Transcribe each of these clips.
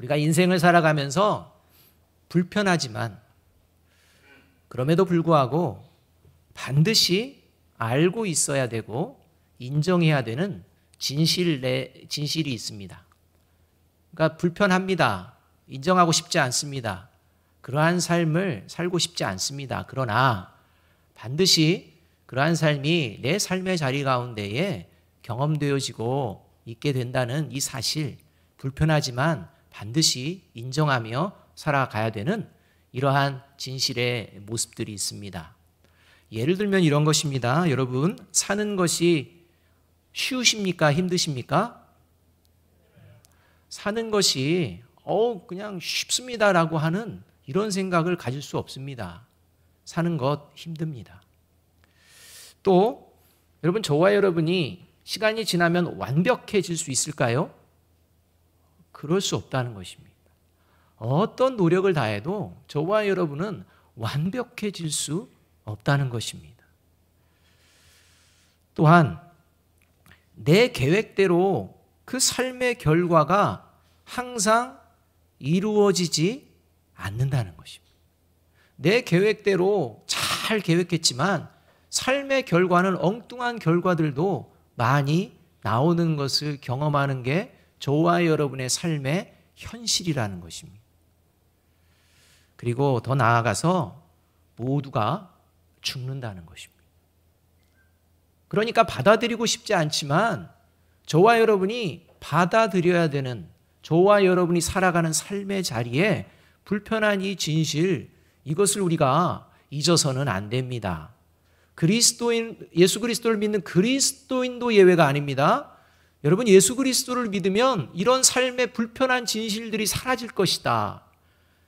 우리가 인생을 살아가면서 불편하지만 그럼에도 불구하고 반드시 알고 있어야 되고 인정해야 되는 진실이 있습니다. 그러니까 불편합니다. 인정하고 싶지 않습니다. 그러한 삶을 살고 싶지 않습니다. 그러나 반드시 그러한 삶이 내 삶의 자리 가운데에 경험되어지고 있게 된다는 이 사실, 불편하지만 반드시 인정하며 살아가야 되는 이러한 진실의 모습들이 있습니다. 예를 들면 이런 것입니다. 여러분, 사는 것이 쉬우십니까? 힘드십니까? 사는 것이 그냥 쉽습니다라고 하는 이런 생각을 가질 수 없습니다. 사는 것 힘듭니다. 또 여러분, 저와 여러분이 시간이 지나면 완벽해질 수 있을까요? 그럴 수 없다는 것입니다. 어떤 노력을 다해도 저와 여러분은 완벽해질 수 없다는 것입니다. 또한 내 계획대로 그 삶의 결과가 항상 이루어지지 않는다는 것입니다. 내 계획대로 잘 계획했지만 삶의 결과는 엉뚱한 결과들도 많이 나오는 것을 경험하는 게 저와 여러분의 삶의 현실이라는 것입니다. 그리고 더 나아가서 모두가 죽는다는 것입니다. 그러니까 받아들이고 싶지 않지만 저와 여러분이 받아들여야 되는, 저와 여러분이 살아가는 삶의 자리에 불편한 이 진실, 이것을 우리가 잊어서는 안 됩니다. 예수 그리스도를 믿는 그리스도인도 예외가 아닙니다. 여러분, 예수 그리스도를 믿으면 이런 삶의 불편한 진실들이 사라질 것이다.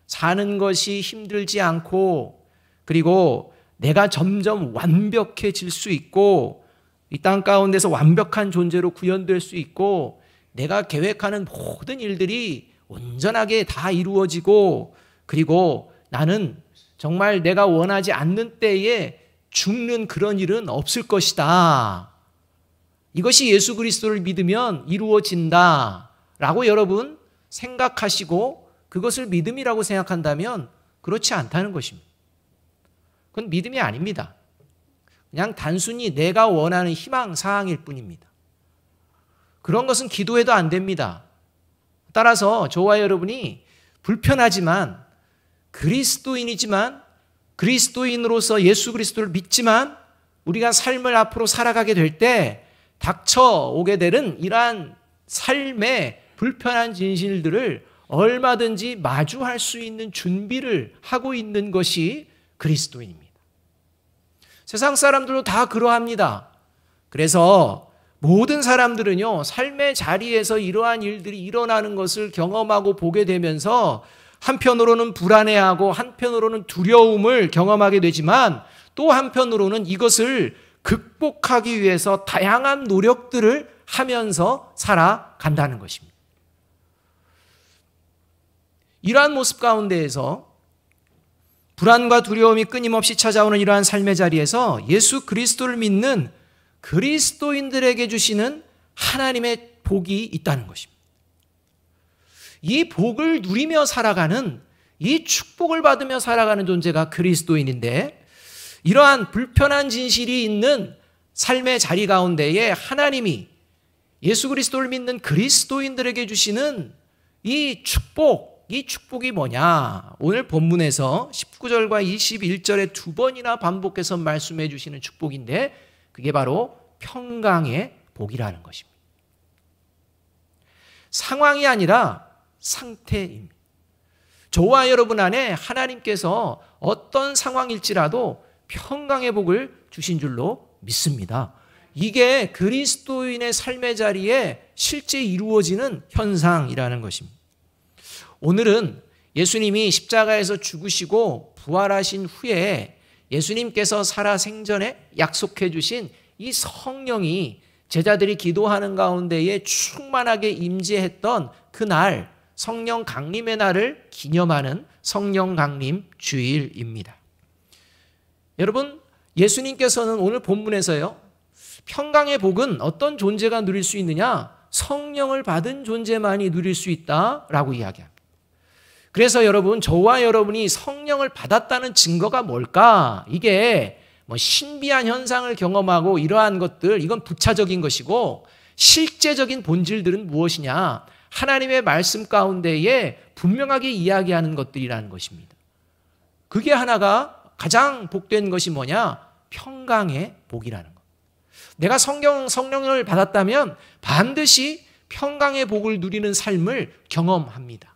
사는 것이 힘들지 않고, 그리고 내가 점점 완벽해질 수 있고, 이 땅 가운데서 완벽한 존재로 구현될 수 있고, 내가 계획하는 모든 일들이 온전하게 다 이루어지고, 그리고 나는 정말 내가 원하지 않는 때에 죽는 그런 일은 없을 것이다. 이것이 예수 그리스도를 믿으면 이루어진다 라고 여러분 생각하시고 그것을 믿음이라고 생각한다면 그렇지 않다는 것입니다. 그건 믿음이 아닙니다. 그냥 단순히 내가 원하는 희망사항일 뿐입니다. 그런 것은 기도해도 안 됩니다. 따라서 저와 여러분이 불편하지만, 그리스도인이지만, 그리스도인으로서 예수 그리스도를 믿지만 우리가 삶을 앞으로 살아가게 될 때 닥쳐오게 되는 이러한 삶의 불편한 진실들을 얼마든지 마주할 수 있는 준비를 하고 있는 것이 그리스도인입니다. 세상 사람들도 다 그러합니다. 그래서 모든 사람들은요, 삶의 자리에서 이러한 일들이 일어나는 것을 경험하고 보게 되면서 한편으로는 불안해하고 한편으로는 두려움을 경험하게 되지만 또 한편으로는 이것을 극복하기 위해서 다양한 노력들을 하면서 살아간다는 것입니다. 이러한 모습 가운데에서 불안과 두려움이 끊임없이 찾아오는 이러한 삶의 자리에서 예수 그리스도를 믿는 그리스도인들에게 주시는 하나님의 복이 있다는 것입니다. 이 복을 누리며 살아가는, 이 축복을 받으며 살아가는 존재가 그리스도인인데, 이러한 불편한 진실이 있는 삶의 자리 가운데에 하나님이 예수 그리스도를 믿는 그리스도인들에게 주시는 이 축복이 뭐냐? 오늘 본문에서 19절과 21절에 두 번이나 반복해서 말씀해 주시는 축복인데 그게 바로 평강의 복이라는 것입니다. 상황이 아니라 상태입니다. 저와 여러분 안에 하나님께서 어떤 상황일지라도 평강의 복을 주신 줄로 믿습니다. 이게 그리스도인의 삶의 자리에 실제 이루어지는 현상이라는 것입니다. 오늘은 예수님이 십자가에서 죽으시고 부활하신 후에 예수님께서 살아 생전에 약속해 주신 이 성령이 제자들이 기도하는 가운데에 충만하게 임재했던 그날, 성령 강림의 날을 기념하는 성령 강림 주일입니다. 여러분, 예수님께서는 오늘 본문에서요, 평강의 복은 어떤 존재가 누릴 수 있느냐? 성령을 받은 존재만이 누릴 수 있다라고 이야기합니다. 그래서 여러분, 저와 여러분이 성령을 받았다는 증거가 뭘까? 이게 뭐 신비한 현상을 경험하고 이러한 것들, 이건 부차적인 것이고, 실제적인 본질들은 무엇이냐? 하나님의 말씀 가운데에 분명하게 이야기하는 것들이라는 것입니다. 그게 하나가 가장 복된 것이 뭐냐? 평강의 복이라는 것. 내가 성령을 받았다면 반드시 평강의 복을 누리는 삶을 경험합니다.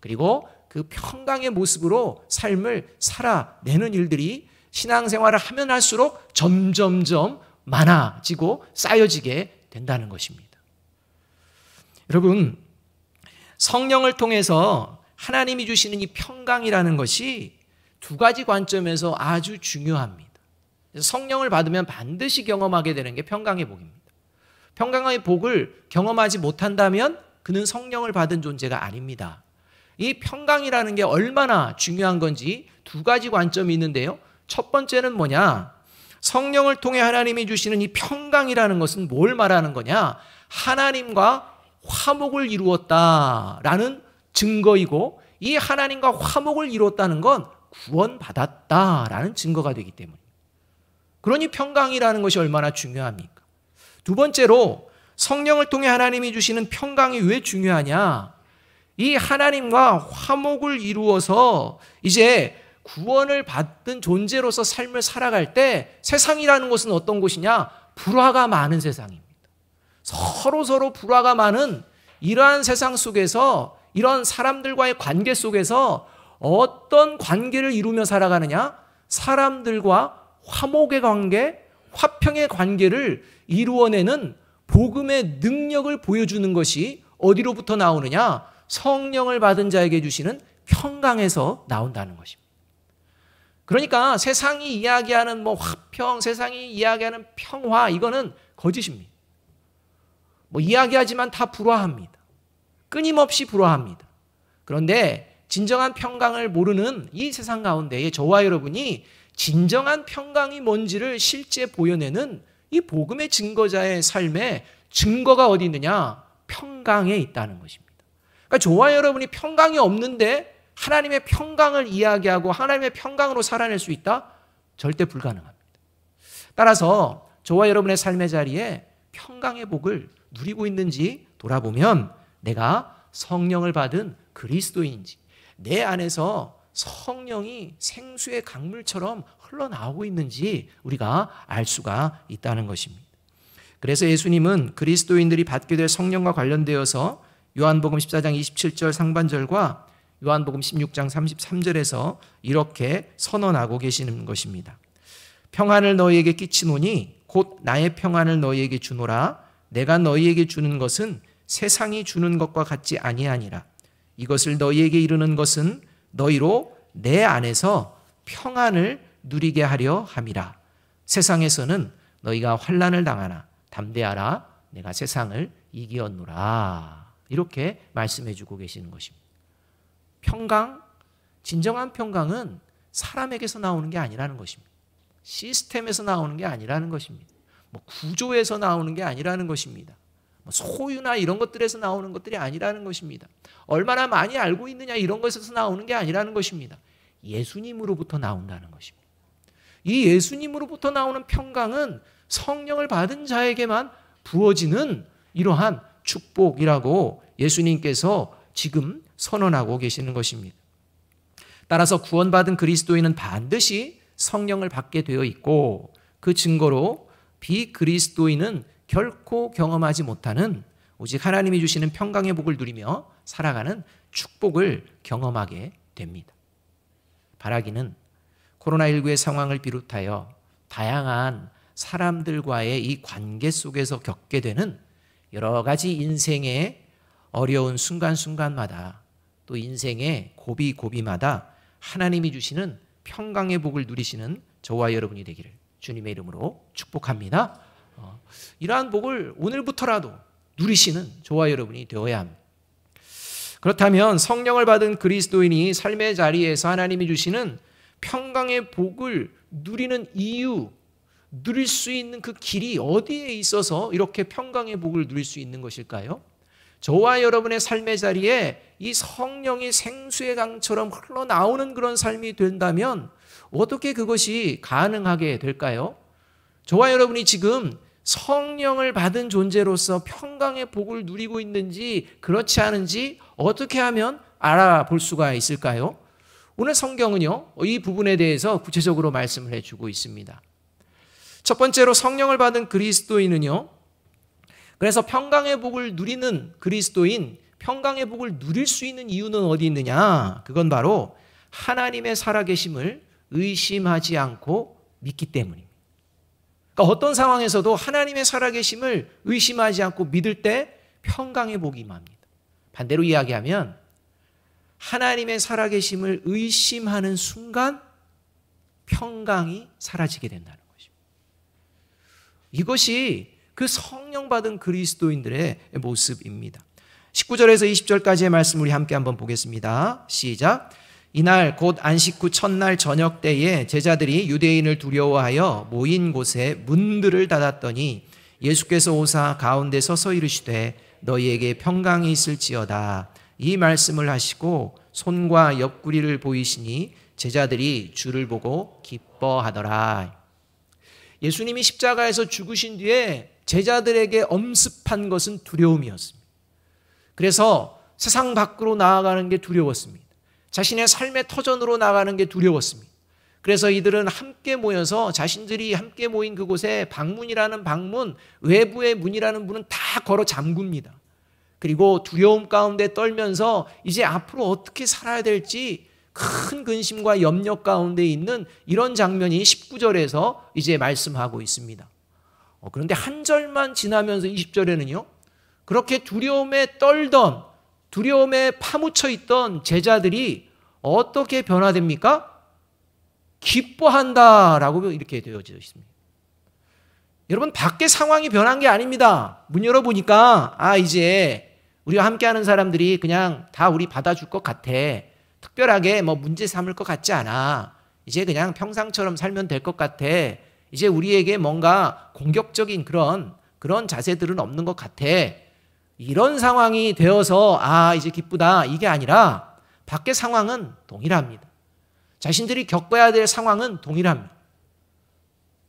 그리고 그 평강의 모습으로 삶을 살아내는 일들이 신앙생활을 하면 할수록 점점점 많아지고 쌓여지게 된다는 것입니다. 여러분, 성령을 통해서 하나님이 주시는 이 평강이라는 것이 두 가지 관점에서 아주 중요합니다. 성령을 받으면 반드시 경험하게 되는 게 평강의 복입니다. 평강의 복을 경험하지 못한다면 그는 성령을 받은 존재가 아닙니다. 이 평강이라는 게 얼마나 중요한 건지 두 가지 관점이 있는데요. 첫 번째는 뭐냐? 성령을 통해 하나님이 주시는 이 평강이라는 것은 뭘 말하는 거냐? 하나님과 화목을 이루었다라는 증거이고, 이 하나님과 화목을 이루었다는 건 구원받았다라는 증거가 되기 때문입니다. 그러니 평강이라는 것이 얼마나 중요합니까? 두 번째로, 성령을 통해 하나님이 주시는 평강이 왜 중요하냐? 이 하나님과 화목을 이루어서 이제 구원을 받은 존재로서 삶을 살아갈 때 세상이라는 것은 어떤 곳이냐? 불화가 많은 세상입니다. 서로 불화가 많은 이러한 세상 속에서, 이런 사람들과의 관계 속에서 어떤 관계를 이루며 살아가느냐? 사람들과 화목의 관계, 화평의 관계를 이루어내는 복음의 능력을 보여주는 것이 어디로부터 나오느냐? 성령을 받은 자에게 주시는 평강에서 나온다는 것입니다. 그러니까 세상이 이야기하는 화평, 세상이 이야기하는 평화, 이거는 거짓입니다. 이야기하지만 다 불화합니다. 끊임없이 불화합니다. 그런데 진정한 평강을 모르는 이 세상 가운데에 저와 여러분이 진정한 평강이 뭔지를 실제 보여내는 이 복음의 증거자의 삶의 증거가 어디 있느냐? 평강에 있다는 것입니다. 그러니까 저와 여러분이 평강이 없는데 하나님의 평강을 이야기하고 하나님의 평강으로 살아낼 수 있다? 절대 불가능합니다. 따라서 저와 여러분의 삶의 자리에 평강의 복을 누리고 있는지 돌아보면 내가 성령을 받은 그리스도인인지, 내 안에서 성령이 생수의 강물처럼 흘러나오고 있는지 우리가 알 수가 있다는 것입니다. 그래서 예수님은 그리스도인들이 받게 될 성령과 관련되어서 요한복음 14장 27절 상반절과 요한복음 16장 33절에서 이렇게 선언하고 계시는 것입니다. 평안을 너희에게 끼치노니 곧 나의 평안을 너희에게 주노라. 내가 너희에게 주는 것은 세상이 주는 것과 같지 아니하니라. 이것을 너희에게 이르는 것은 너희로 내 안에서 평안을 누리게 하려 함이라. 세상에서는 너희가 환난을 당하나 담대하라. 내가 세상을 이기었노라. 이렇게 말씀해 주고 계시는 것입니다. 평강, 진정한 평강은 사람에게서 나오는 게 아니라는 것입니다. 시스템에서 나오는 게 아니라는 것입니다. 구조에서 나오는 게 아니라는 것입니다. 소유나 이런 것들에서 나오는 것들이 아니라는 것입니다. 얼마나 많이 알고 있느냐 이런 것에서 나오는 게 아니라는 것입니다. 예수님으로부터 나온다는 것입니다. 이 예수님으로부터 나오는 평강은 성령을 받은 자에게만 부어지는 이러한 축복이라고 예수님께서 지금 선언하고 계시는 것입니다. 따라서 구원받은 그리스도인은 반드시 성령을 받게 되어 있고, 그 증거로 비그리스도인은 결코 경험하지 못하는 오직 하나님이 주시는 평강의 복을 누리며 살아가는 축복을 경험하게 됩니다. 바라기는 코로나19의 상황을 비롯하여 다양한 사람들과의 이 관계 속에서 겪게 되는 여러 가지 인생의 어려운 순간순간마다, 또 인생의 고비고비마다 하나님이 주시는 평강의 복을 누리시는 저와 여러분이 되기를 주님의 이름으로 축복합니다. 이러한 복을 오늘부터라도 누리시는 저와 여러분이 되어야 합니다. 그렇다면 성령을 받은 그리스도인이 삶의 자리에서 하나님이 주시는 평강의 복을 누리는 이유, 누릴 수 있는 그 길이 어디에 있어서 이렇게 평강의 복을 누릴 수 있는 것일까요? 저와 여러분의 삶의 자리에 이 성령이 생수의 강처럼 흘러나오는 그런 삶이 된다면 어떻게 그것이 가능하게 될까요? 저와 여러분이 지금 성령을 받은 존재로서 평강의 복을 누리고 있는지 그렇지 않은지 어떻게 하면 알아볼 수가 있을까요? 오늘 성경은요, 이 부분에 대해서 구체적으로 말씀을 해주고 있습니다. 첫 번째로 성령을 받은 그리스도인은요, 그래서 평강의 복을 누리는 그리스도인, 평강의 복을 누릴 수 있는 이유는 어디 있느냐? 그건 바로 하나님의 살아계심을 의심하지 않고 믿기 때문입니다. 그러니까 어떤 상황에서도 하나님의 살아계심을 의심하지 않고 믿을 때 평강의 복이 임합니다. 반대로 이야기하면 하나님의 살아계심을 의심하는 순간 평강이 사라지게 된다는 것입니다. 이것이 그 성령 받은 그리스도인들의 모습입니다. 19절에서 20절까지의 말씀 우리 함께 한번 보겠습니다. 시작. 이날 곧 안식 후 첫날 저녁 때에 제자들이 유대인을 두려워하여 모인 곳에 문들을 닫았더니 예수께서 오사 가운데 서서 이르시되 너희에게 평강이 있을지어다. 이 말씀을 하시고 손과 옆구리를 보이시니 제자들이 주를 보고 기뻐하더라. 예수님이 십자가에서 죽으신 뒤에 제자들에게 엄습한 것은 두려움이었습니다. 그래서 세상 밖으로 나아가는 게 두려웠습니다. 자신의 삶의 터전으로 나가는 게 두려웠습니다. 그래서 이들은 함께 모여서 자신들이 함께 모인 그곳에 방문이라는 방문, 외부의 문이라는 문은 다 걸어 잠굽니다. 그리고 두려움 가운데 떨면서 이제 앞으로 어떻게 살아야 될지 큰 근심과 염려 가운데 있는 이런 장면이 19절에서 이제 말씀하고 있습니다. 그런데 한 절만 지나면서 20절에는요, 그렇게 두려움에 떨던, 두려움에 파묻혀 있던 제자들이 어떻게 변화됩니까? 기뻐한다라고 이렇게 되어져 있습니다. 여러분, 밖에 상황이 변한 게 아닙니다. 문 열어보니까 이제 우리가 함께하는 사람들이 그냥 다 우리 받아줄 것 같아. 특별하게 뭐 문제 삼을 것 같지 않아. 이제 그냥 평상처럼 살면 될 것 같아. 이제 우리에게 뭔가 공격적인 그런 자세들은 없는 것 같아. 이런 상황이 되어서 이제 기쁘다, 이게 아니라 밖의 상황은 동일합니다. 자신들이 겪어야 될 상황은 동일합니다.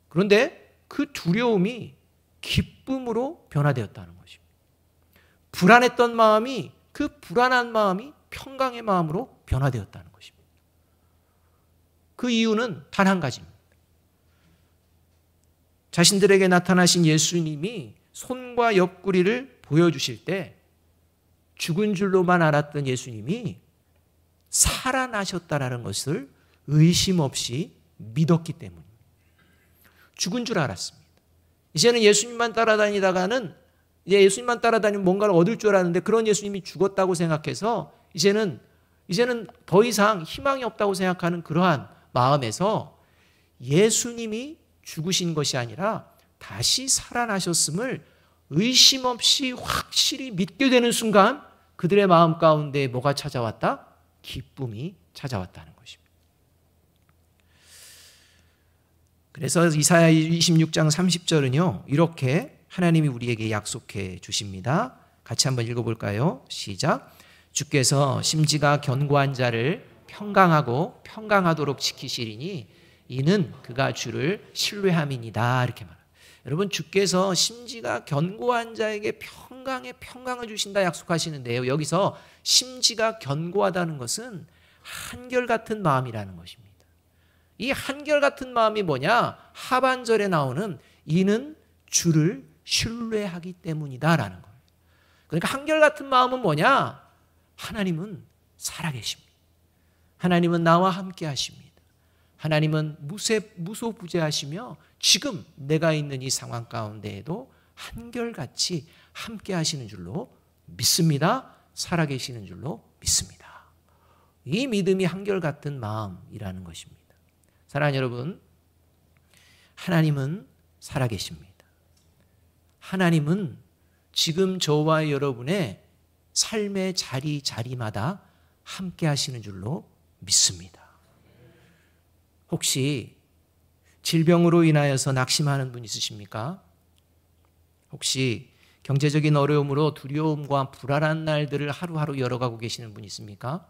그런데 그 두려움이 기쁨으로 변화되었다는 것입니다. 불안했던 마음이, 그 불안한 마음이 평강의 마음으로 변화되었다는 것입니다. 그 이유는 단 한 가지입니다. 자신들에게 나타나신 예수님이 손과 옆구리를 보여주실 때 죽은 줄로만 알았던 예수님이 살아나셨다라는 것을 의심 없이 믿었기 때문입니다. 죽은 줄 알았습니다. 이제는 예수님만 따라다니다가는 예수님만 따라다니면 뭔가를 얻을 줄 알았는데 그런 예수님이 죽었다고 생각해서 이제는 더 이상 희망이 없다고 생각하는 그러한 마음에서 예수님이 죽으신 것이 아니라 다시 살아나셨음을 의심 없이 확실히 믿게 되는 순간 그들의 마음 가운데 뭐가 찾아왔다? 기쁨이 찾아왔다는 것입니다. 그래서 이사야 26장 30절은요, 이렇게 하나님이 우리에게 약속해 주십니다. 같이 한번 읽어볼까요? 시작. 주께서 심지가 견고한 자를 평강하고 평강하도록 지키시리니 이는 그가 주를 신뢰함이니이다. 이렇게 말합니다. 여러분, 주께서 심지가 견고한 자에게 평강을 주신다 약속하시는데요, 여기서 심지가 견고하다는 것은 한결같은 마음이라는 것입니다. 이 한결같은 마음이 뭐냐? 하반절에 나오는 이는 주를 신뢰하기 때문이다라는 거예요. 그러니까 한결같은 마음은 뭐냐? 하나님은 살아계십니다. 하나님은 나와 함께 하십니다. 하나님은 무소부재하시며 지금 내가 있는 이 상황 가운데에도 한결같이 함께 하시는 줄로 믿습니다. 살아계시는 줄로 믿습니다. 이 믿음이 한결같은 마음이라는 것입니다. 사랑하는 여러분, 하나님은 살아계십니다. 하나님은 지금 저와 여러분의 삶의 자리마다 함께 하시는 줄로 믿습니다. 혹시 질병으로 인하여서 낙심하는 분 있으십니까? 혹시 경제적인 어려움으로 두려움과 불안한 날들을 하루하루 열어가고 계시는 분 있습니까?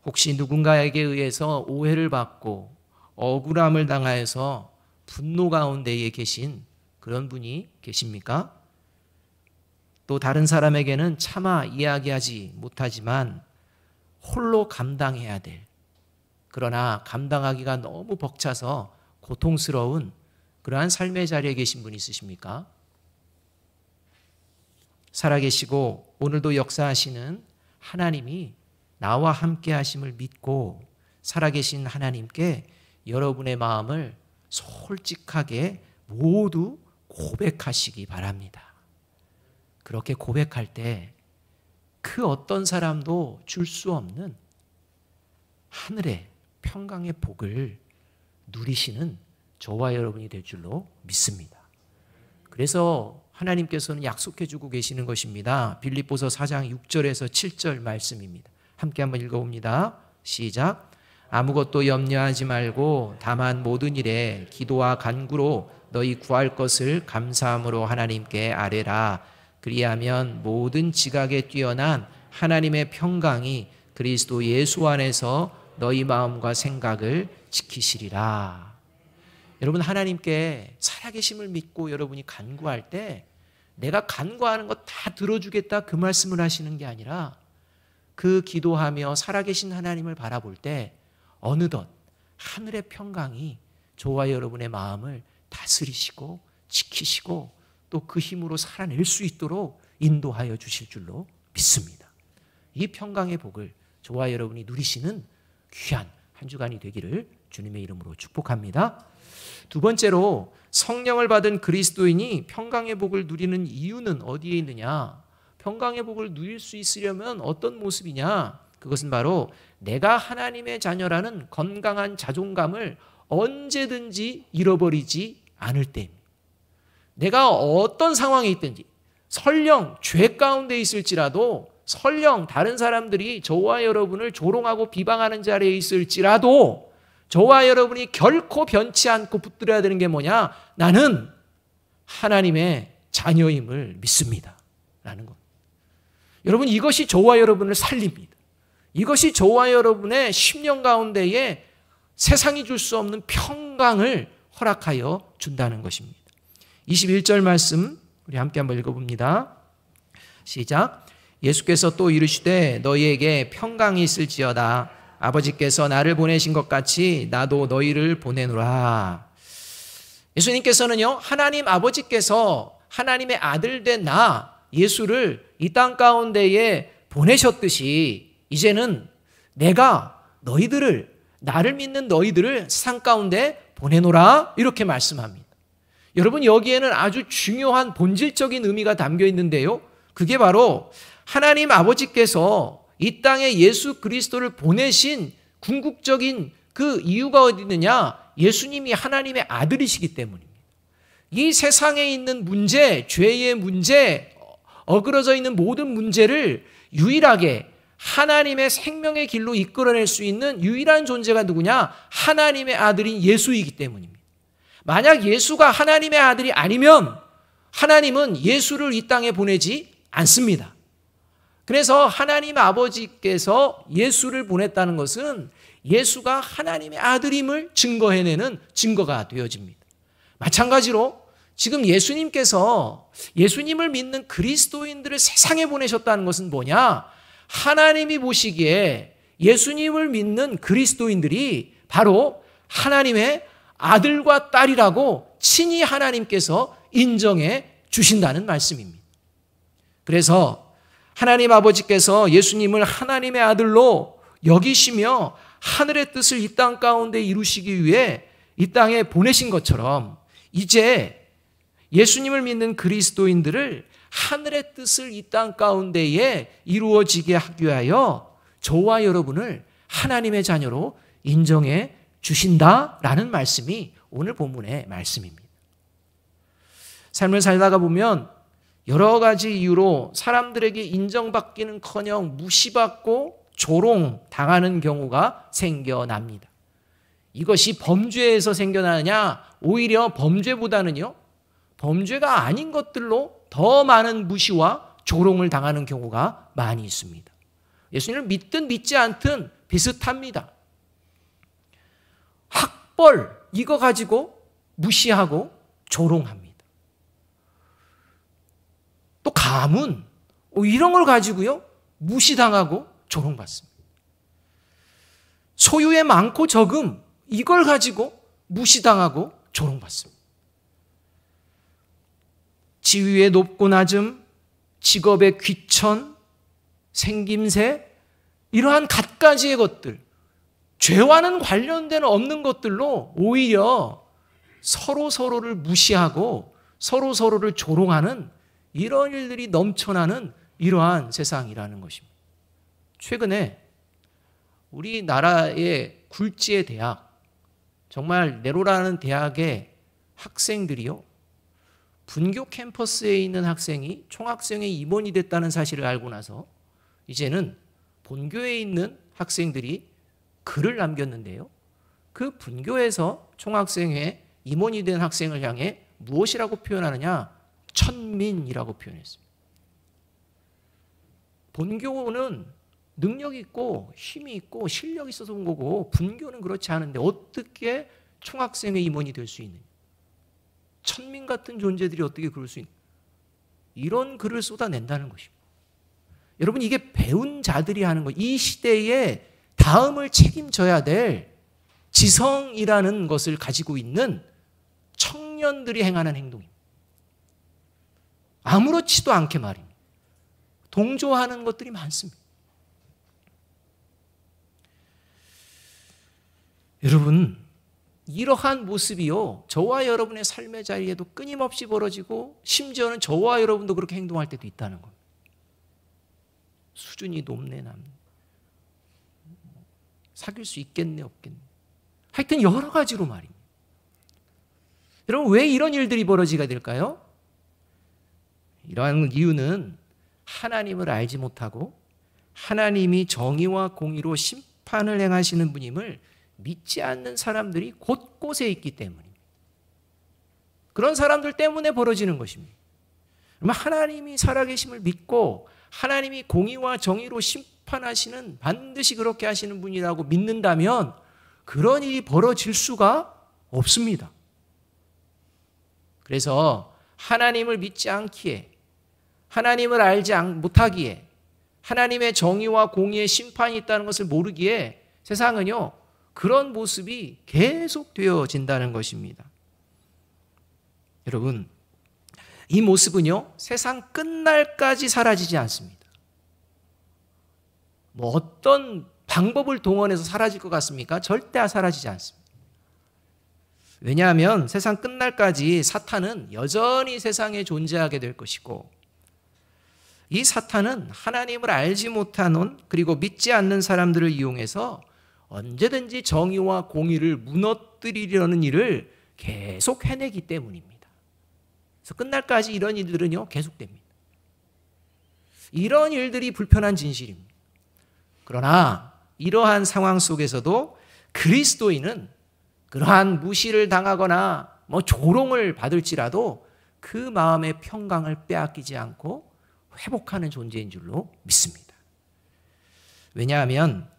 혹시 누군가에게 의해서 오해를 받고 억울함을 당하여서 분노 가운데에 계신 그런 분이 계십니까? 또 다른 사람에게는 차마 이야기하지 못하지만 홀로 감당해야 될, 그러나 감당하기가 너무 벅차서 고통스러운 그러한 삶의 자리에 계신 분 있으십니까? 살아계시고 오늘도 역사하시는 하나님이 나와 함께 하심을 믿고 살아계신 하나님께 여러분의 마음을 솔직하게 모두 고백하시기 바랍니다. 그렇게 고백할 때 그 어떤 사람도 줄 수 없는 하늘의 평강의 복을 누리시는 저와 여러분이 될 줄로 믿습니다. 그래서 하나님께서는 약속해 주고 계시는 것입니다. 빌립보서 4장 6절에서 7절 말씀입니다. 함께 한번 읽어봅니다. 시작. 아무것도 염려하지 말고 다만 모든 일에 기도와 간구로 너희 구할 것을 감사함으로 하나님께 아뢰라. 그리하면 모든 지각에 뛰어난 하나님의 평강이 그리스도 예수 안에서 너희 마음과 생각을 지키시리라. 여러분, 하나님께 살아계심을 믿고 여러분이 간구할 때 내가 간구하는 것 다 들어주겠다 그 말씀을 하시는 게 아니라 그 기도하며 살아계신 하나님을 바라볼 때 어느덧 하늘의 평강이 저와 여러분의 마음을 다스리시고 지키시고 또 그 힘으로 살아낼 수 있도록 인도하여 주실 줄로 믿습니다. 이 평강의 복을 저와 여러분이 누리시는 귀한 한 주간이 되기를 주님의 이름으로 축복합니다. 두 번째로, 성령을 받은 그리스도인이 평강의 복을 누리는 이유는 어디에 있느냐? 평강의 복을 누릴 수 있으려면 어떤 모습이냐? 그것은 바로 내가 하나님의 자녀라는 건강한 자존감을 언제든지 잃어버리지 않을 때입니다. 내가 어떤 상황에 있든지, 설령 죄 가운데 있을지라도, 설령 다른 사람들이 저와 여러분을 조롱하고 비방하는 자리에 있을지라도 저와 여러분이 결코 변치 않고 붙들어야 되는 게 뭐냐? 나는 하나님의 자녀임을 믿습니다 라는 것. 여러분, 이것이 저와 여러분을 살립니다. 이것이 저와 여러분의 10년 가운데에 세상이 줄 수 없는 평강을 허락하여 준다는 것입니다. 21절 말씀 우리 함께 한번 읽어봅니다. 시작. 예수께서 또 이르시되 너희에게 평강이 있을지어다. 아버지께서 나를 보내신 것 같이 나도 너희를 보내노라. 예수님께서는요, 하나님 아버지께서 하나님의 아들 된 나 예수를 이 땅 가운데에 보내셨듯이 이제는 내가 너희들을, 나를 믿는 너희들을 세상 가운데 보내노라 이렇게 말씀합니다. 여러분, 여기에는 아주 중요한 본질적인 의미가 담겨 있는데요, 그게 바로 하나님 아버지께서 이 땅에 예수 그리스도를 보내신 궁극적인 그 이유가 어디 있느냐? 예수님이 하나님의 아들이시기 때문입니다. 이 세상에 있는 문제, 죄의 문제, 어그러져 있는 모든 문제를 유일하게 하나님의 생명의 길로 이끌어낼 수 있는 유일한 존재가 누구냐? 하나님의 아들인 예수이기 때문입니다. 만약 예수가 하나님의 아들이 아니면 하나님은 예수를 이 땅에 보내지 않습니다. 그래서 하나님 아버지께서 예수를 보냈다는 것은 예수가 하나님의 아들임을 증거해내는 증거가 되어집니다. 마찬가지로 지금 예수님께서 예수님을 믿는 그리스도인들을 세상에 보내셨다는 것은 뭐냐? 하나님이 보시기에 예수님을 믿는 그리스도인들이 바로 하나님의 아들과 딸이라고 친히 하나님께서 인정해 주신다는 말씀입니다. 그래서 하나님 아버지께서 예수님을 하나님의 아들로 여기시며 하늘의 뜻을 이 땅 가운데 이루시기 위해 이 땅에 보내신 것처럼 이제 예수님을 믿는 그리스도인들을 하늘의 뜻을 이 땅 가운데에 이루어지게 하기 위하여 저와 여러분을 하나님의 자녀로 인정해 주신다라는 말씀이 오늘 본문의 말씀입니다. 삶을 살다가 보면 여러 가지 이유로 사람들에게 인정받기는커녕 무시받고 조롱당하는 경우가 생겨납니다. 이것이 범죄에서 생겨나느냐? 오히려 범죄보다는요, 범죄가 아닌 것들로 더 많은 무시와 조롱을 당하는 경우가 많이 있습니다. 예수님을 믿든 믿지 않든 비슷합니다. 학벌 이거 가지고 무시하고 조롱합니다. 또 가문 이런 걸 가지고요 무시당하고 조롱받습니다. 소유의 많고 적음 이걸 가지고 무시당하고 조롱받습니다. 지위의 높고 낮음, 직업의 귀천, 생김새 이러한 갖가지의 것들, 죄와는 관련된 없는 것들로 오히려 서로를 무시하고 서로를 조롱하는 이런 일들이 넘쳐나는 이러한 세상이라는 것입니다. 최근에 우리나라의 굴지의 대학, 정말 네로라는 대학의 학생들이요, 분교 캠퍼스에 있는 학생이 총학생회 임원이 됐다는 사실을 알고 나서 이제는 본교에 있는 학생들이 글을 남겼는데요. 그 분교에서 총학생회 임원이 된 학생을 향해 무엇이라고 표현하느냐? 천민이라고 표현했습니다. 본교는 능력이 있고 힘이 있고 실력이 있어서 온 거고 분교는 그렇지 않은데 어떻게 총학생회 임원이 될 수 있느냐? 천민 같은 존재들이 어떻게 그럴 수 있느냐? 이런 글을 쏟아낸다는 것입니다. 여러분 이게 배운 자들이 하는 것, 이 시대에 다음을 책임져야 될 지성이라는 것을 가지고 있는 청년들이 행하는 행동입니다. 아무렇지도 않게 말입니다. 동조하는 것들이 많습니다. 여러분 이러한 모습이요 저와 여러분의 삶의 자리에도 끊임없이 벌어지고 심지어는 저와 여러분도 그렇게 행동할 때도 있다는 겁니다. 수준이 높네 남 사귈 수 있겠네 없겠네 하여튼 여러 가지로 말입니다. 여러분 왜 이런 일들이 벌어지게 될까요? 이러한 이유는 하나님을 알지 못하고 하나님이 정의와 공의로 심판을 행하시는 분임을 믿지 않는 사람들이 곳곳에 있기 때문입니다. 그런 사람들 때문에 벌어지는 것입니다. 그러면 하나님이 살아계심을 믿고 하나님이 공의와 정의로 심판하시는 반드시 그렇게 하시는 분이라고 믿는다면 그런 일이 벌어질 수가 없습니다. 그래서 하나님을 믿지 않기에 하나님을 알지 못하기에 하나님의 정의와 공의의 심판이 있다는 것을 모르기에 세상은요 그런 모습이 계속되어진다는 것입니다. 여러분 이 모습은요 세상 끝날까지 사라지지 않습니다. 뭐 어떤 방법을 동원해서 사라질 것 같습니까? 절대 사라지지 않습니다. 왜냐하면 세상 끝날까지 사탄은 여전히 세상에 존재하게 될 것이고 이 사탄은 하나님을 알지 못하는 그리고 믿지 않는 사람들을 이용해서 언제든지 정의와 공의를 무너뜨리려는 일을 계속 해내기 때문입니다. 그래서 끝날까지 이런 일들은요 계속됩니다. 이런 일들이 불편한 진실입니다. 그러나 이러한 상황 속에서도 그리스도인은 그러한 무시를 당하거나 조롱을 받을지라도 그 마음의 평강을 빼앗기지 않고 회복하는 존재인 줄로 믿습니다. 왜냐하면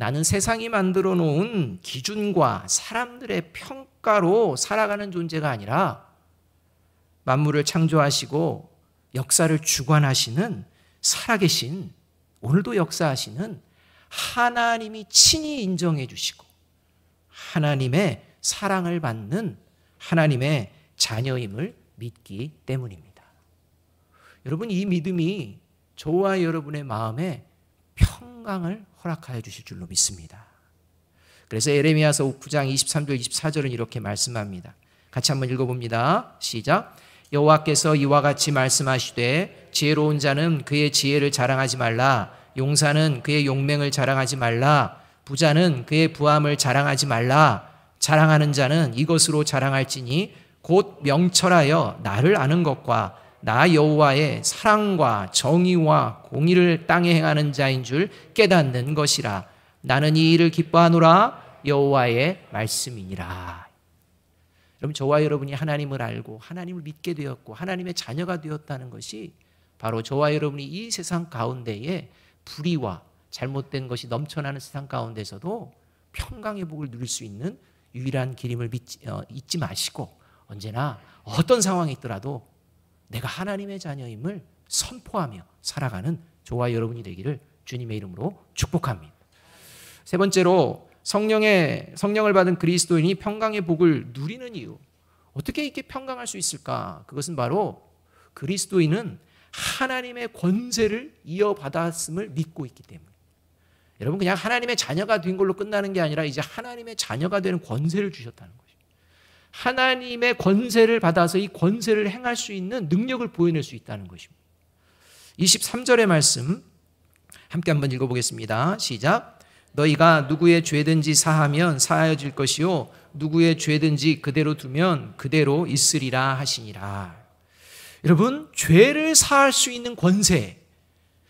나는 세상이 만들어 놓은 기준과 사람들의 평가로 살아가는 존재가 아니라 만물을 창조하시고 역사를 주관하시는 살아계신 오늘도 역사하시는 하나님이 친히 인정해 주시고 하나님의 사랑을 받는 하나님의 자녀임을 믿기 때문입니다. 여러분 이 믿음이 저와 여러분의 마음에 평강을 허락하여 주실 줄로 믿습니다. 그래서 예레미야서 9장 23절 24절은 이렇게 말씀합니다. 같이 한번 읽어봅니다. 시작. 여호와께서 이와 같이 말씀하시되 지혜로운 자는 그의 지혜를 자랑하지 말라. 용사는 그의 용맹을 자랑하지 말라. 부자는 그의 부함을 자랑하지 말라. 자랑하는 자는 이것으로 자랑할지니 곧 명철하여 나를 아는 것과 나 여호와의 사랑과 정의와 공의를 땅에 행하는 자인 줄 깨닫는 것이라. 나는 이 일을 기뻐하노라. 여호와의 말씀이니라. 여러분, 저와 여러분이 하나님을 알고 하나님을 믿게 되었고 하나님의 자녀가 되었다는 것이 바로 저와 여러분이 이 세상 가운데에 불의와 잘못된 것이 넘쳐나는 세상 가운데서도 평강의 복을 누릴 수 있는 유일한 길임을 잊지 마시고 언제나 어떤 상황이 있더라도 내가 하나님의 자녀임을 선포하며 살아가는 저와 여러분이 되기를 주님의 이름으로 축복합니다. 세 번째로 성령을 받은 그리스도인이 평강의 복을 누리는 이유. 어떻게 이렇게 평강할 수 있을까? 그것은 바로 그리스도인은 하나님의 권세를 이어받았음을 믿고 있기 때문에. 여러분, 그냥 하나님의 자녀가 된 걸로 끝나는 게 아니라 이제 하나님의 자녀가 되는 권세를 주셨다는 것입니다. 하나님의 권세를 받아서 이 권세를 행할 수 있는 능력을 보여낼 수 있다는 것입니다. 23절의 말씀 함께 한번 읽어보겠습니다. 시작. 너희가 누구의 죄든지 사하면 사하여질 것이요 누구의 죄든지 그대로 두면 그대로 있으리라 하시니라. 여러분, 죄를 사할 수 있는 권세,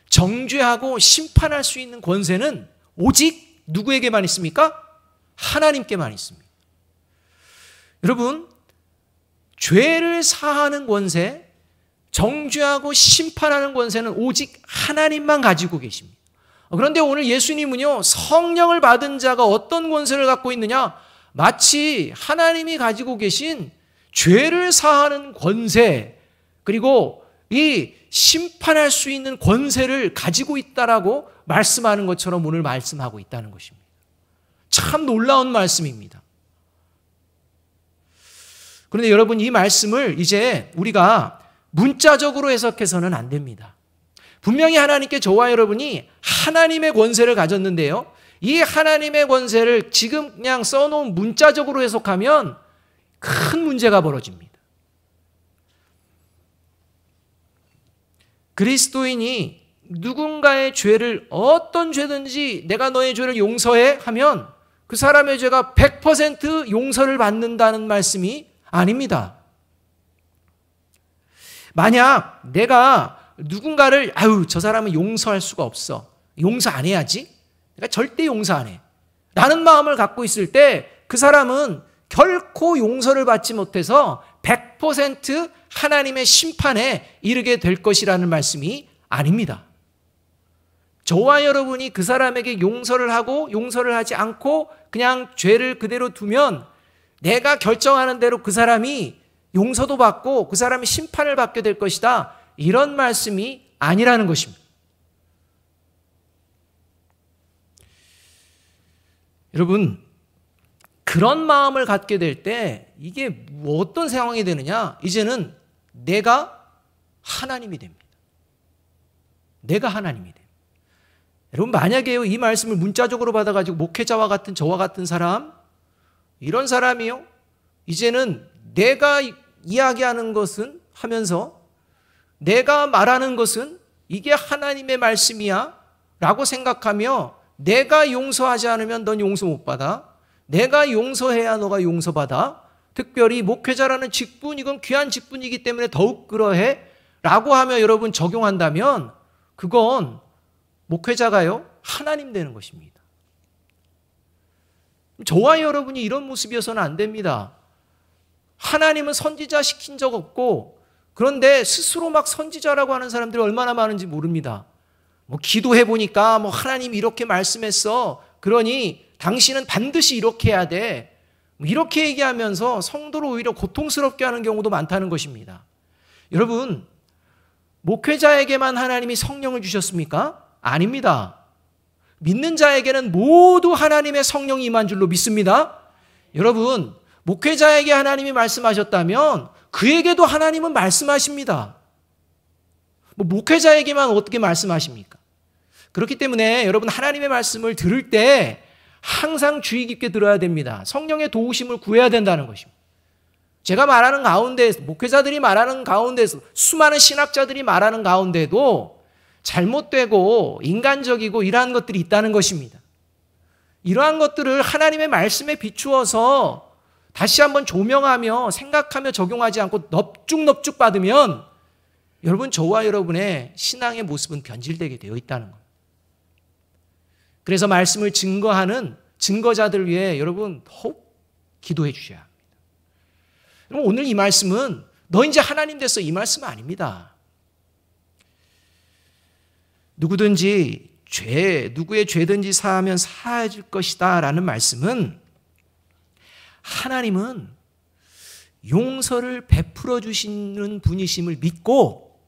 정죄하고 심판할 수 있는 권세는 오직 누구에게만 있습니까? 하나님께만 있습니다. 여러분, 죄를 사하는 권세, 정죄하고 심판하는 권세는 오직 하나님만 가지고 계십니다. 그런데 오늘 예수님은요, 성령을 받은 자가 어떤 권세를 갖고 있느냐? 마치 하나님이 가지고 계신 죄를 사하는 권세, 그리고 이 심판할 수 있는 권세를 가지고 있다라고 말씀하는 것처럼 오늘 말씀하고 있다는 것입니다. 참 놀라운 말씀입니다. 그런데 여러분, 이 말씀을 이제 우리가 문자적으로 해석해서는 안 됩니다. 분명히 하나님께 저와 여러분이 하나님의 권세를 가졌는데요, 이 하나님의 권세를 지금 그냥 써놓은 문자적으로 해석하면 큰 문제가 벌어집니다. 그리스도인이 누군가의 죄를, 어떤 죄든지 내가 너의 죄를 용서해 하면 그 사람의 죄가 100% 용서를 받는다는 말씀이 아닙니다. 만약 내가 누군가를 저 사람은 용서할 수가 없어, 용서 안 해야지, 내가 절대 용서 안 해 라는 마음을 갖고 있을 때 그 사람은 결코 용서를 받지 못해서 100% 하나님의 심판에 이르게 될 것이라는 말씀이 아닙니다. 저와 여러분이 그 사람에게 용서를 하고 용서를 하지 않고 그냥 죄를 그대로 두면 내가 결정하는 대로 그 사람이 용서도 받고 그 사람이 심판을 받게 될 것이다, 이런 말씀이 아니라는 것입니다. 여러분, 그런 마음을 갖게 될 때 이게 어떤 상황이 되느냐? 이제는 내가 하나님이 됩니다. 내가 하나님이 돼요. 여러분, 만약에요, 이 말씀을 문자적으로 받아가지고 목회자와 같은 저와 같은 사람, 이런 사람이요, 이제는 내가 이야기하는 것은 하면서 내가 말하는 것은 이게 하나님의 말씀이야 라고 생각하며 내가 용서하지 않으면 넌 용서 못 받아, 내가 용서해야 너가 용서받아, 특별히 목회자라는 직분, 이건 귀한 직분이기 때문에 더욱 그러해 라고 하며 여러분 적용한다면 그건 목회자가요, 하나님 되는 것입니다. 저와 여러분이 이런 모습이어서는 안 됩니다. 하나님은 선지자 시킨 적 없고, 그런데 스스로 막 선지자라고 하는 사람들이 얼마나 많은지 모릅니다. 기도해 보니까 하나님이 이렇게 말씀했어, 그러니 당신은 반드시 이렇게 해야 돼, 이렇게 얘기하면서 성도를 오히려 고통스럽게 하는 경우도 많다는 것입니다. 여러분, 목회자에게만 하나님이 성령을 주셨습니까? 아닙니다. 믿는 자에게는 모두 하나님의 성령이 임한 줄로 믿습니다. 여러분, 목회자에게 하나님이 말씀하셨다면 그에게도 하나님은 말씀하십니다. 목회자에게만 어떻게 말씀하십니까? 그렇기 때문에 여러분, 하나님의 말씀을 들을 때 항상 주의 깊게 들어야 됩니다. 성령의 도우심을 구해야 된다는 것입니다. 제가 말하는 가운데, 목회자들이 말하는 가운데서, 수많은 신학자들이 말하는 가운데도 잘못되고 인간적이고 이러한 것들이 있다는 것입니다. 이러한 것들을 하나님의 말씀에 비추어서 다시 한번 조명하며 생각하며 적용하지 않고 넙죽넙죽 받으면 여러분, 저와 여러분의 신앙의 모습은 변질되게 되어 있다는 거예요. 그래서 말씀을 증거하는 증거자들 위해 여러분 더욱 기도해 주셔야 합니다. 그럼 오늘 이 말씀은 너 이제 하나님 됐어 이 말씀 아닙니다. 누구든지 누구의 죄든지 사하면 사해질 것이다 라는 말씀은 하나님은 용서를 베풀어 주시는 분이심을 믿고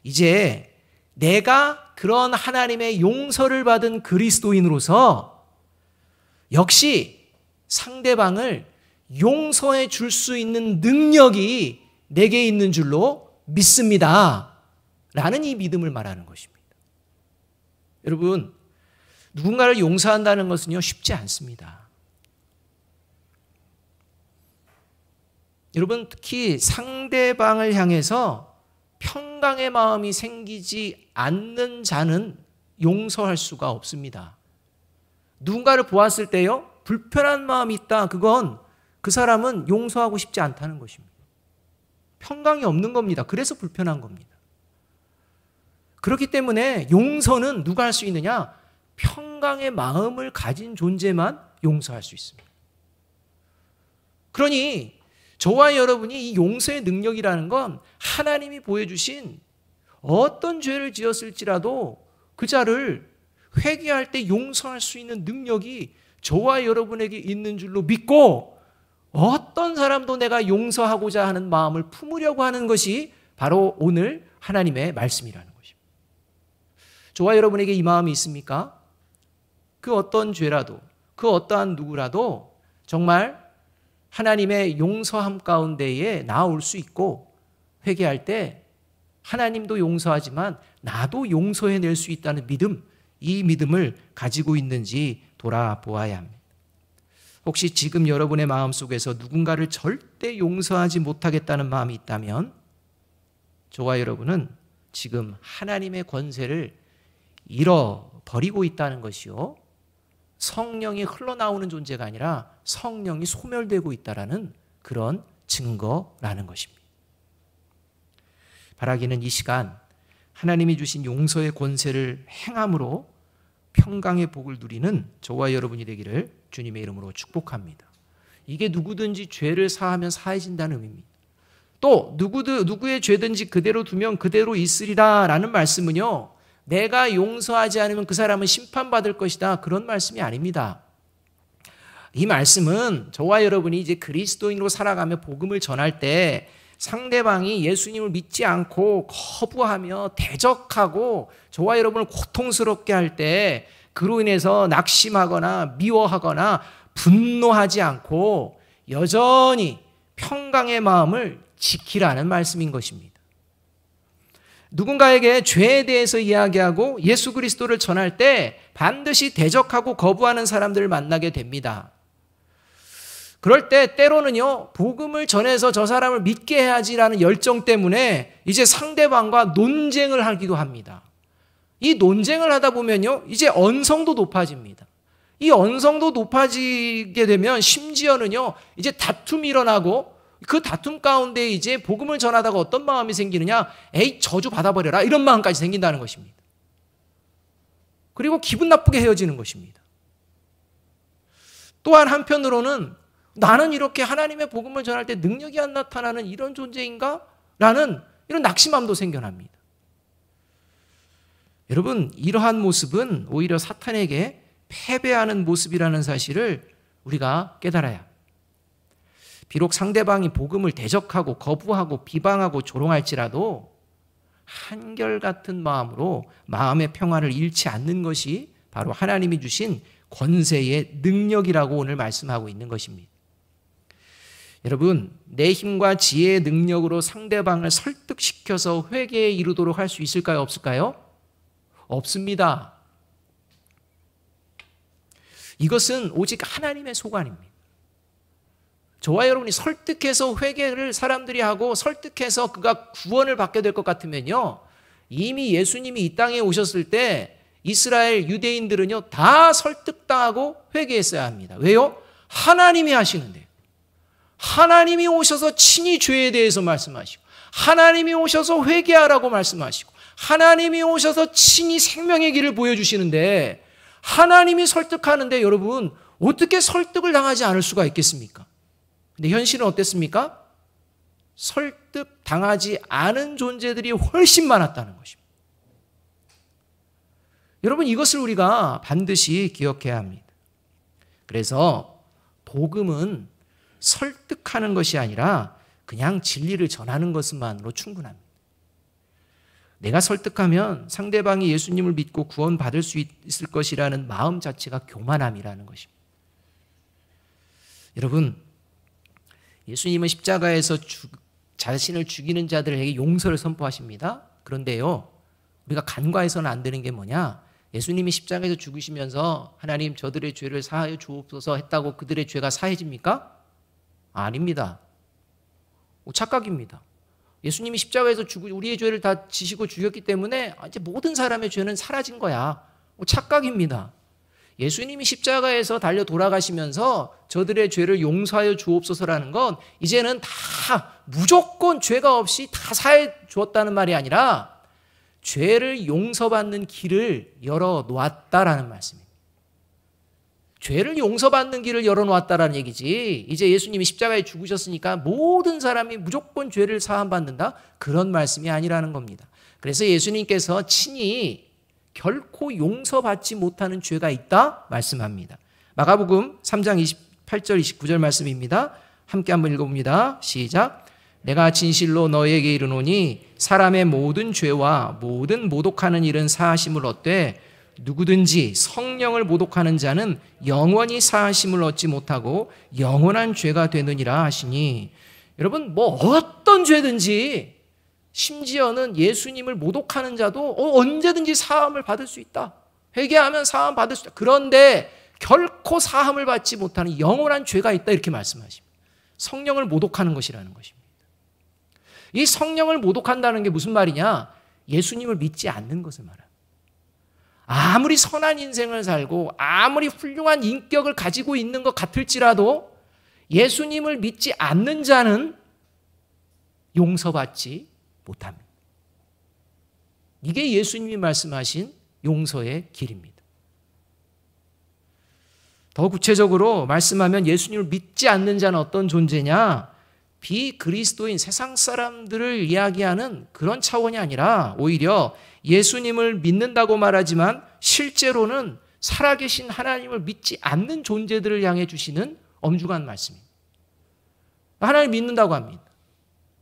이제 내가 그런 하나님의 용서를 받은 그리스도인으로서 역시 상대방을 용서해 줄 수 있는 능력이 내게 있는 줄로 믿습니다 라는 이 믿음을 말하는 것입니다. 여러분, 누군가를 용서한다는 것은요 쉽지 않습니다. 여러분, 특히 상대방을 향해서 평강의 마음이 생기지 않는 자는 용서할 수가 없습니다. 누군가를 보았을 때요 불편한 마음이 있다. 그건 그 사람은 용서하고 싶지 않다는 것입니다. 평강이 없는 겁니다. 그래서 불편한 겁니다. 그렇기 때문에 용서는 누가 할 수 있느냐? 평강의 마음을 가진 존재만 용서할 수 있습니다. 그러니 저와 여러분이 이 용서의 능력이라는 건 하나님이 보여주신 어떤 죄를 지었을지라도 그 자를 회개할 때 용서할 수 있는 능력이 저와 여러분에게 있는 줄로 믿고 어떤 사람도 내가 용서하고자 하는 마음을 품으려고 하는 것이 바로 오늘 하나님의 말씀이라는 것입니다. 저와 여러분에게 이 마음이 있습니까? 그 어떤 죄라도, 그 어떠한 누구라도 정말 하나님의 용서함 가운데에 나올 수 있고 회개할 때 하나님도 용서하지만 나도 용서해낼 수 있다는 믿음, 이 믿음을 가지고 있는지 돌아보아야 합니다. 혹시 지금 여러분의 마음속에서 누군가를 절대 용서하지 못하겠다는 마음이 있다면 저와 여러분은 지금 하나님의 권세를 잃어버리고 있다는 것이요, 성령이 흘러나오는 존재가 아니라 성령이 소멸되고 있다는 그런 증거라는 것입니다. 바라기는 이 시간 하나님이 주신 용서의 권세를 행함으로 평강의 복을 누리는 저와 여러분이 되기를 주님의 이름으로 축복합니다. 이게 누구든지 죄를 사하면 사해진다는 의미입니다. 또 누구의 죄든지 그대로 두면 그대로 있으리라 라는 말씀은요, 내가 용서하지 않으면 그 사람은 심판받을 것이다, 그런 말씀이 아닙니다. 이 말씀은 저와 여러분이 이제 그리스도인으로 살아가며 복음을 전할 때 상대방이 예수님을 믿지 않고 거부하며 대적하고 저와 여러분을 고통스럽게 할 때 그로 인해서 낙심하거나 미워하거나 분노하지 않고 여전히 평강의 마음을 지키라는 말씀인 것입니다. 누군가에게 죄에 대해서 이야기하고 예수 그리스도를 전할 때 반드시 대적하고 거부하는 사람들을 만나게 됩니다. 그럴 때 때로는요, 복음을 전해서 저 사람을 믿게 해야지라는 열정 때문에 이제 상대방과 논쟁을 하기도 합니다. 이 논쟁을 하다 보면요, 이제 언성도 높아집니다. 이 언성도 높아지게 되면 심지어는요, 이제 다툼이 일어나고 그 다툼 가운데 이제 복음을 전하다가 어떤 마음이 생기느냐? 에이, 저주 받아버려라, 이런 마음까지 생긴다는 것입니다. 그리고 기분 나쁘게 헤어지는 것입니다. 또한 한편으로는 나는 이렇게 하나님의 복음을 전할 때 능력이 안 나타나는 이런 존재인가? 라는 이런 낙심함도 생겨납니다. 여러분, 이러한 모습은 오히려 사탄에게 패배하는 모습이라는 사실을 우리가 깨달아야 합니다. 비록 상대방이 복음을 대적하고 거부하고 비방하고 조롱할지라도 한결같은 마음으로 마음의 평화를 잃지 않는 것이 바로 하나님이 주신 권세의 능력이라고 오늘 말씀하고 있는 것입니다. 여러분, 내 힘과 지혜의 능력으로 상대방을 설득시켜서 회개에 이르도록 할 수 있을까요? 없을까요? 없습니다. 이것은 오직 하나님의 소관입니다. 저와 여러분이 설득해서 회개를 사람들이 하고 설득해서 그가 구원을 받게 될 것 같으면요, 이미 예수님이 이 땅에 오셨을 때 이스라엘 유대인들은요 다 설득당하고 회개했어야 합니다. 왜요? 하나님이 하시는데요. 하나님이 오셔서 친히 죄에 대해서 말씀하시고, 하나님이 오셔서 회개하라고 말씀하시고, 하나님이 오셔서 친히 생명의 길을 보여주시는데, 하나님이 설득하는데 여러분 어떻게 설득을 당하지 않을 수가 있겠습니까? 근데 현실은 어땠습니까? 설득당하지 않은 존재들이 훨씬 많았다는 것입니다. 여러분, 이것을 우리가 반드시 기억해야 합니다. 그래서 복음은 설득하는 것이 아니라 그냥 진리를 전하는 것만으로 충분합니다. 내가 설득하면 상대방이 예수님을 믿고 구원받을 수 있을 것이라는 마음 자체가 교만함이라는 것입니다. 여러분, 예수님은 십자가에서 자신을 죽이는 자들에게 용서를 선포하십니다. 그런데요, 우리가 간과해서는 안 되는 게 뭐냐? 예수님이 십자가에서 죽으시면서 하나님 저들의 죄를 사하여 주옵소서 했다고 그들의 죄가 사해집니까? 아닙니다. 착각입니다. 예수님이 십자가에서 우리의 죄를 다 지시고 죽였기 때문에 이제 모든 사람의 죄는 사라진 거야. 착각입니다. 예수님이 십자가에서 달려 돌아가시면서 저들의 죄를 용서하여 주옵소서라는 건 이제는 다 무조건 죄가 없이 다 사해 주었다는 말이 아니라 죄를 용서받는 길을 열어놓았다라는 말씀입니다. 죄를 용서받는 길을 열어놓았다라는 얘기지, 이제 예수님이 십자가에 죽으셨으니까 모든 사람이 무조건 죄를 사함받는다, 그런 말씀이 아니라는 겁니다. 그래서 예수님께서 친히 결코 용서받지 못하는 죄가 있다 말씀합니다. 마가복음 3장 28절 29절 말씀입니다. 함께 한번 읽어봅니다. 시작. 내가 진실로 너에게 이르노니 사람의 모든 죄와 모든 모독하는 일은 사하심을 얻되 누구든지 성령을 모독하는 자는 영원히 사하심을 얻지 못하고 영원한 죄가 되느니라 하시니, 여러분, 뭐 어떤 죄든지, 심지어는 예수님을 모독하는 자도 언제든지 사함을 받을 수 있다. 회개하면 사함 받을 수 있다. 그런데 결코 사함을 받지 못하는 영원한 죄가 있다, 이렇게 말씀하십니다. 성령을 모독하는 것이라는 것입니다. 이 성령을 모독한다는 게 무슨 말이냐? 예수님을 믿지 않는 것을 말합니다. 아무리 선한 인생을 살고 아무리 훌륭한 인격을 가지고 있는 것 같을지라도 예수님을 믿지 않는 자는 용서받지 못합니다. 이게 예수님이 말씀하신 용서의 길입니다. 더 구체적으로 말씀하면 예수님을 믿지 않는 자는 어떤 존재냐? 비그리스도인 세상 사람들을 이야기하는 그런 차원이 아니라 오히려 예수님을 믿는다고 말하지만 실제로는 살아계신 하나님을 믿지 않는 존재들을 향해 주시는 엄중한 말씀입니다. 하나님 믿는다고 합니다.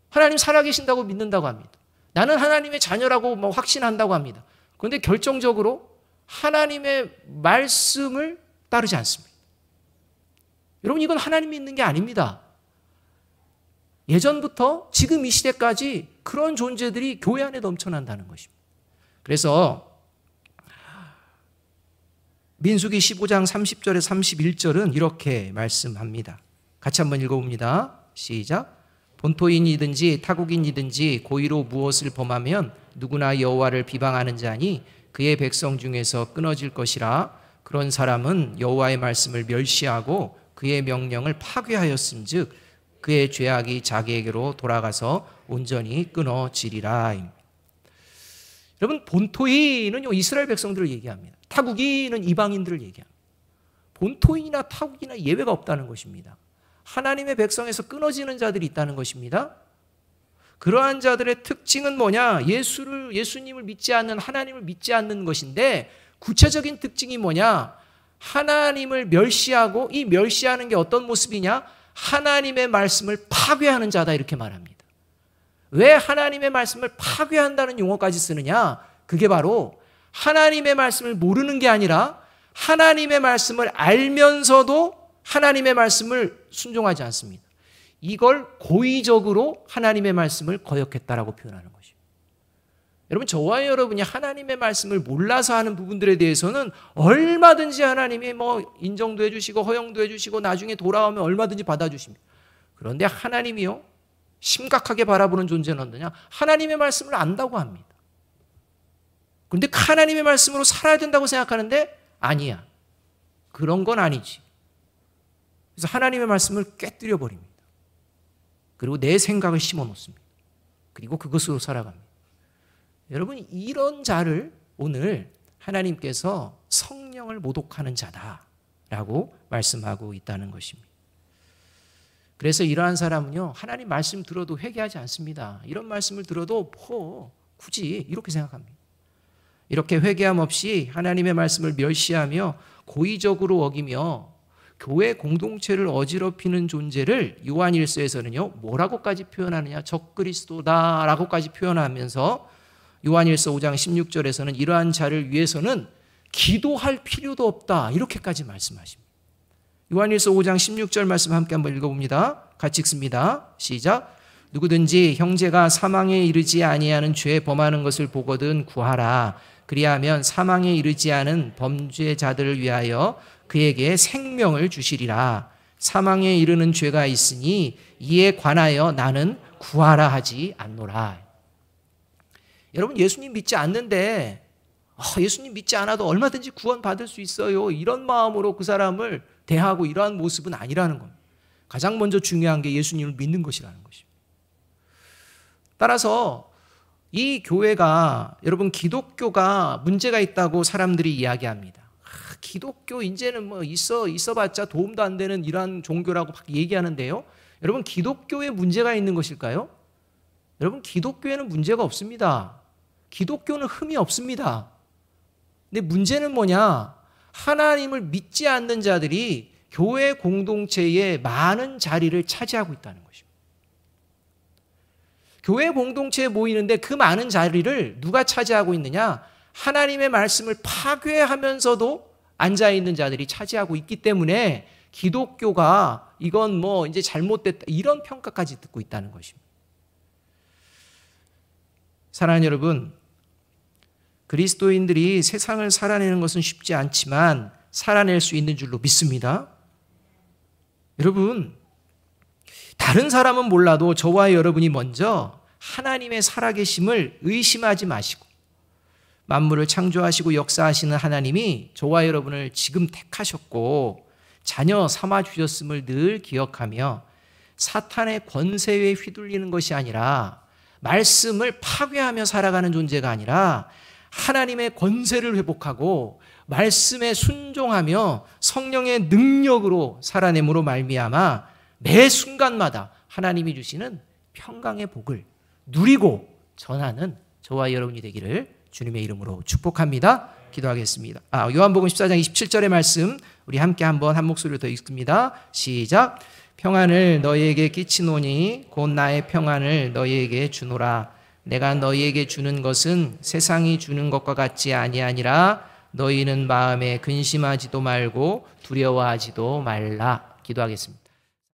하나님 살아계신다고 믿는다고 합니다. 나는 하나님의 자녀라고 확신한다고 합니다. 그런데 결정적으로 하나님의 말씀을 따르지 않습니다. 여러분, 이건 하나님 믿는 게 아닙니다. 예전부터 지금 이 시대까지 그런 존재들이 교회 안에 넘쳐난다는 것입니다. 그래서 민수기 15장 30절에 31절은 이렇게 말씀합니다. 같이 한번 읽어봅니다. 시작. 본토인이든지 타국인이든지 고의로 무엇을 범하면 누구나 여호와를 비방하는 자니 그의 백성 중에서 끊어질 것이라. 그런 사람은 여호와의 말씀을 멸시하고 그의 명령을 파괴하였음즉 그의 죄악이 자기에게로 돌아가서 온전히 끊어지리라. 여러분, 본토인은 이스라엘 백성들을 얘기합니다. 타국인은 이방인들을 얘기합니다. 본토인이나 타국이나 예외가 없다는 것입니다. 하나님의 백성에서 끊어지는 자들이 있다는 것입니다. 그러한 자들의 특징은 뭐냐? 예수님을 믿지 않는, 하나님을 믿지 않는 것인데, 구체적인 특징이 뭐냐? 하나님을 멸시하고, 이 멸시하는 게 어떤 모습이냐? 하나님의 말씀을 파괴하는 자다, 이렇게 말합니다. 왜 하나님의 말씀을 파괴한다는 용어까지 쓰느냐? 그게 바로 하나님의 말씀을 모르는 게 아니라 하나님의 말씀을 알면서도 하나님의 말씀을 순종하지 않습니다. 이걸 고의적으로 하나님의 말씀을 거역했다라고 표현하는 것입니다. 여러분, 저와 여러분이 하나님의 말씀을 몰라서 하는 부분들에 대해서는 얼마든지 하나님이 인정도 해주시고 허용도 해주시고 나중에 돌아오면 얼마든지 받아주십니다. 그런데 하나님이요, 심각하게 바라보는 존재는 어떠냐? 하나님의 말씀을 안다고 합니다. 그런데 하나님의 말씀으로 살아야 된다고 생각하는데 아니야. 그런 건 아니지. 그래서 하나님의 말씀을 깨뜨려 버립니다. 그리고 내 생각을 심어 놓습니다. 그리고 그것으로 살아갑니다. 여러분, 이런 자를 오늘 하나님께서 성령을 모독하는 자다라고 말씀하고 있다는 것입니다. 그래서 이러한 사람은요, 하나님 말씀 들어도 회개하지 않습니다. 이런 말씀을 들어도 굳이 이렇게 생각합니다. 이렇게 회개함 없이 하나님의 말씀을 멸시하며 고의적으로 어기며 교회 공동체를 어지럽히는 존재를 요한일서에서는요, 뭐라고까지 표현하느냐? 적그리스도다라고까지 표현하면서 요한일서 5장 16절에서는 이러한 자를 위해서는 기도할 필요도 없다, 이렇게까지 말씀하십니다. 요한일서 5장 16절 말씀 함께 한번 읽어봅니다. 같이 읽습니다. 시작. 누구든지 형제가 사망에 이르지 아니하는 죄 범하는 것을 보거든 구하라. 그리하면 사망에 이르지 않은 범죄자들을 위하여 그에게 생명을 주시리라. 사망에 이르는 죄가 있으니 이에 관하여 나는 구하라 하지 않노라. 여러분, 예수님 믿지 않는데 예수님 믿지 않아도 얼마든지 구원받을 수 있어요, 이런 마음으로 그 사람을 대하고 이러한 모습은 아니라는 겁니다. 가장 먼저 중요한 게 예수님을 믿는 것이라는 것입니다. 따라서 이 교회가, 여러분, 기독교가 문제가 있다고 사람들이 이야기합니다. 기독교 이제는 뭐 있어봤자 도움도 안 되는 이러한 종교라고 막 얘기하는데요, 여러분, 기독교에 문제가 있는 것일까요? 여러분, 기독교에는 문제가 없습니다. 기독교는 흠이 없습니다. 근데 문제는 뭐냐? 하나님을 믿지 않는 자들이 교회 공동체에 많은 자리를 차지하고 있다는 것입니다. 교회 공동체에 모이는데 그 많은 자리를 누가 차지하고 있느냐? 하나님의 말씀을 파괴하면서도 앉아있는 자들이 차지하고 있기 때문에 기독교가 이건 뭐 이제 잘못됐다, 이런 평가까지 듣고 있다는 것입니다. 사랑하는 여러분, 그리스도인들이 세상을 살아내는 것은 쉽지 않지만 살아낼 수 있는 줄로 믿습니다. 여러분, 다른 사람은 몰라도 저와 여러분이 먼저 하나님의 살아계심을 의심하지 마시고, 만물을 창조하시고 역사하시는 하나님이 저와 여러분을 지금 택하셨고 자녀 삼아주셨음을 늘 기억하며 사탄의 권세에 휘둘리는 것이 아니라, 말씀을 파괴하며 살아가는 존재가 아니라 하나님의 권세를 회복하고 말씀에 순종하며 성령의 능력으로 살아냄으로 말미암아 매 순간마다 하나님이 주시는 평강의 복을 누리고 전하는 저와 여러분이 되기를 주님의 이름으로 축복합니다. 기도하겠습니다. 요한복음 14장 27절의 말씀 우리 함께 한번 한 목소리로 더 읽습니다. 시작. 평안을 너희에게 끼치노니 곧 나의 평안을 너희에게 주노라. 내가 너희에게 주는 것은 세상이 주는 것과 같지 아니하니라. 너희는 마음에 근심하지도 말고 두려워하지도 말라. 기도하겠습니다.